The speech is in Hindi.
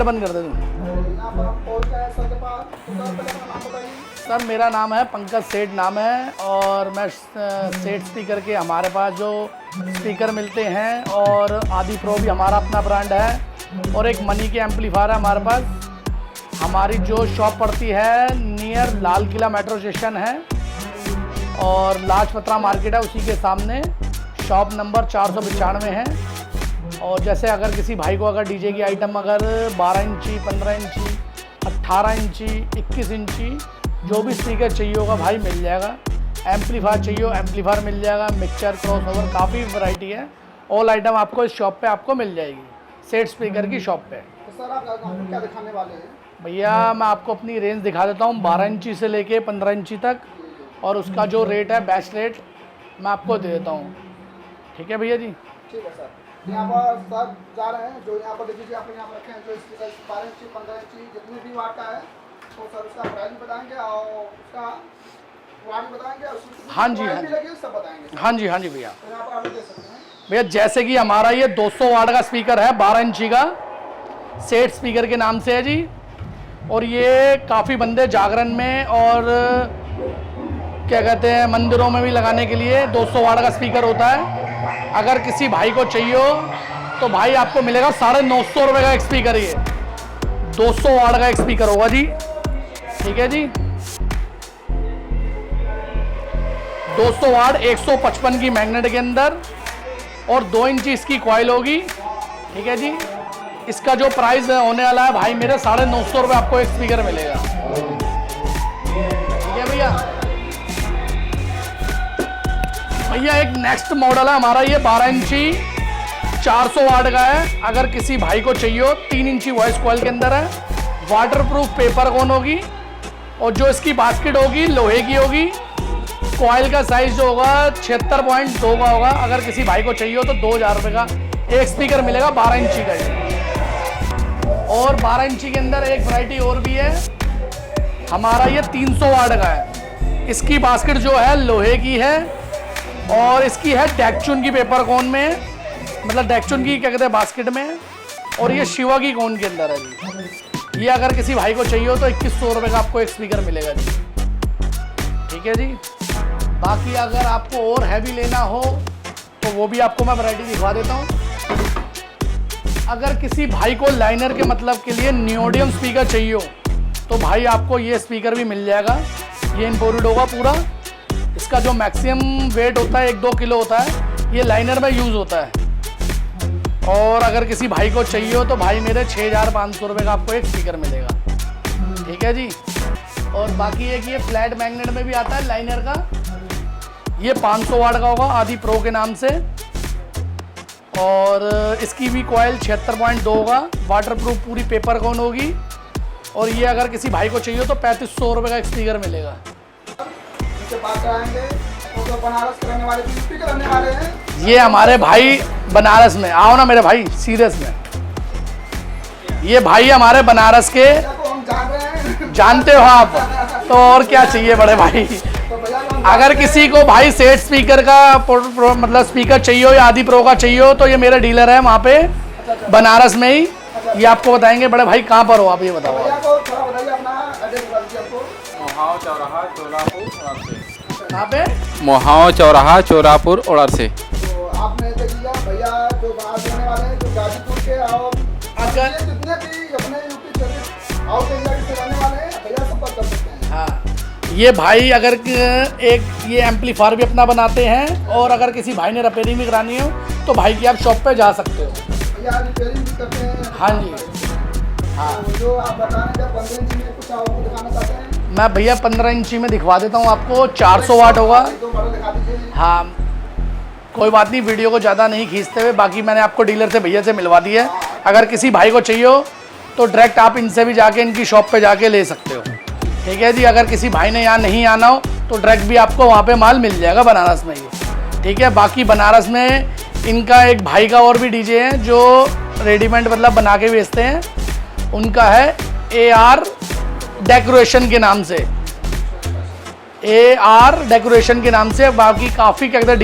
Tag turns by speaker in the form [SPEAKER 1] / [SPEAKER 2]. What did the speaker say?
[SPEAKER 1] बंद कर दे तुम। सर मेरा नाम है पंकज सेठ नाम है, और मैं सेठ स्पीकर के हमारे पास जो स्पीकर मिलते हैं, और आदि प्रो भी हमारा अपना ब्रांड है, और एक मनी के एम्पलीफायर है हमारे पास। हमारी जो शॉप पड़ती है near Lal Qila metro station है, और लाजपतरा मार्केट है, उसी के सामने शॉप नंबर 495 है। और जैसे अगर किसी भाई को अगर डीजे की आइटम अगर 12 इंची, 15 इंची, 18 इंची, 21 इंची जो भी स्पीकर चाहिए होगा भाई मिल जाएगा। एम्पलीफायर चाहिए हो एम्पलीफायर मिल जाएगा, मिक्सचर, क्रॉसओवर, काफ़ी वैरायटी है। ऑल आइटम आपको इस शॉप पे आपको मिल जाएगी, सेठ स्पीकर की शॉप पे।
[SPEAKER 2] तो सर आप क्या दिखाने वाले हैं?
[SPEAKER 1] भैया मैं आपको अपनी रेंज दिखा देता हूँ, 12 इंची से लेके 15 इंची तक, और उसका जो रेट है बेस्ट रेट मैं आपको दे देता हूँ। ठीक है भैया जी?
[SPEAKER 2] ठीक है सर। यहाँ पर सर जा रहे हैं, जो यहाँ पर देखिए आपने यहाँ पर रखे हैं जो स्पीकर 12 इंची, 15 इंची जितने भी वाट का है, तो सर उसका प्राइस भी बताएंगे और उसका वाट भी बताएंगे, और
[SPEAKER 1] हाँ जी, हाँ
[SPEAKER 2] जी सब बताएंगे।
[SPEAKER 1] हाँ जी, हाँ जी भैया।
[SPEAKER 2] तो यहाँ पर आप देख सकते हैं
[SPEAKER 1] भैया जैसे कि हमारा ये 200 वाट का स्पीकर है, 12 इंची का, सेठ स्पीकर के नाम से है जी। और ये काफ़ी बंदे जागरण में और क्या कहते हैं मंदिरों में भी लगाने के लिए 200 वाट का स्पीकर होता है। अगर किसी भाई को चाहिए हो तो भाई आपको मिलेगा 950 रुपये का एक स्पीकर। ये 200 वाट का एक स्पीकर होगा जी। ठीक है जी, 200 वाट 155 की मैग्नेट के अंदर, और 2 इंची इसकी कॉइल होगी। ठीक है जी, इसका जो प्राइस होने वाला है भाई मेरे 950 रुपये आपको एक स्पीकर मिलेगा। ठीक है भैया। भैया एक नेक्स्ट मॉडल है हमारा, ये 12 इंची 400 वाट का है। अगर किसी भाई को चाहिए हो, 3 इंची वॉइस कॉइल के अंदर है, वाटरप्रूफ पेपर कोन होगी, और जो इसकी बास्केट होगी लोहे की होगी। कॉइल का साइज जो होगा 76.2 का होगा। अगर किसी भाई को चाहिए हो तो 2000 रुपये का एक स्पीकर मिलेगा 12 इंची का ही। और 12 इंची के अंदर एक वैरायटी और भी है हमारा, ये 300 वाट का है। इसकी बास्केट जो है लोहे की है, और इसकी है डेक्चुन की पेपर कोन में, मतलब डेक्चुन की क्या कहते हैं बास्केट में, और ये शिवा की कोन के अंदर है जी। ये अगर किसी भाई को चाहिए हो तो 2100 रुपये का आपको एक स्पीकर मिलेगा जी। ठीक है जी। बाकी अगर आपको और हैवी लेना हो तो वो भी आपको मैं वैरायटी दिखा देता हूँ। अगर किसी भाई को लाइनर के मतलब के लिए नियोडियम स्पीकर चाहिए हो तो भाई आपको ये स्पीकर भी मिल जाएगा। ये इम्पोर्टेड होगा पूरा। इसका जो मैक्सिमम वेट होता है 1-2 किलो होता है, ये लाइनर में यूज़ होता है। और अगर किसी भाई को चाहिए हो तो भाई मेरे 6500 रुपये का आपको एक स्पीकर मिलेगा। ठीक है जी। और बाकी एक ये फ्लैट मैग्नेट में भी आता है लाइनर का, ये 500 वाट का होगा आदि प्रो के नाम से, और इसकी भी कॉइल 76.2 होगा, वाटरप्रूफ पूरी पेपर कोन होगी। और ये अगर किसी भाई को चाहिए तो 3500 रुपये का एक स्पीकर मिलेगा।
[SPEAKER 2] बात कराएंगे, तो बनारस के रहने वाले भी स्पीकर रहने वाले हैं।
[SPEAKER 1] ये हमारे भाई बनारस में, आओ ना मेरे भाई सीरियस में, ये भाई हमारे बनारस के,
[SPEAKER 2] हम जान रहे हैं,
[SPEAKER 1] जानते हो आप, तो और क्या चाहिए बड़े भाई। अगर किसी को भाई सेठ स्पीकर का मतलब स्पीकर चाहिए हो या आदि प्रो का चाहिए हो तो ये मेरा डीलर है वहाँ पे बनारस में ही। ये आपको बताएंगे बड़े भाई। कहाँ पर हो आप ये बताओ।
[SPEAKER 3] मोहाव चौराहा चोरापुर ओड़र से।
[SPEAKER 1] कहाँ पे?
[SPEAKER 3] मोहाव चौराहा चोरापुर ओड़र से।
[SPEAKER 2] तो आपने देख लिया भैया जो बाहर रहने वाले हैं, जो गाजीपुर के और
[SPEAKER 1] अगर
[SPEAKER 2] जितने भी अपने यूपी सर्विस आउट एरिया के रहने वाले हैं भैया संपर्क कर सकते हैं।
[SPEAKER 1] हाँ, ये भाई अगर एक ये एम्पलीफायर भी अपना बनाते हैं, और अगर किसी भाई ने रिपेयरिंग भी करानी हो तो भाई की आप शॉप पे जा सकते हो।
[SPEAKER 2] भैया रिपेयरिंग भी करते हैं।
[SPEAKER 1] हाँ जी। हाँ,
[SPEAKER 2] तो जो आप बता रहे हैं जब 15 इंच में कुछ आपको दिखाना चाहते हैं,
[SPEAKER 1] मैं भैया 15 इंची में दिखवा देता हूँ आपको। 400 वाट होगा।
[SPEAKER 2] तो मॉडल दिखा दीजिए।
[SPEAKER 1] हाँ, कोई बात नहीं, वीडियो को ज़्यादा नहीं खींचते हुए, बाकी मैंने आपको डीलर से भैया से मिलवा दी है। अगर किसी भाई को चाहिए हो तो डायरेक्ट आप इनसे भी जाके इनकी शॉप पे जाके ले सकते हो। ठीक है जी। अगर किसी भाई ने यहाँ नहीं आना हो तो डायरेक्ट भी आपको वहाँ पे माल मिल जाएगा बनारस में ही। ठीक है। बाकी बनारस में इनका एक भाई का और भी डीजे है जो रेडीमेड मतलब बना के बेचते हैं, उनका है AR डेकोरेशन के नाम से, AR डेकोरेशन के नाम से। बाकी काफ़ी क्या कहते हैं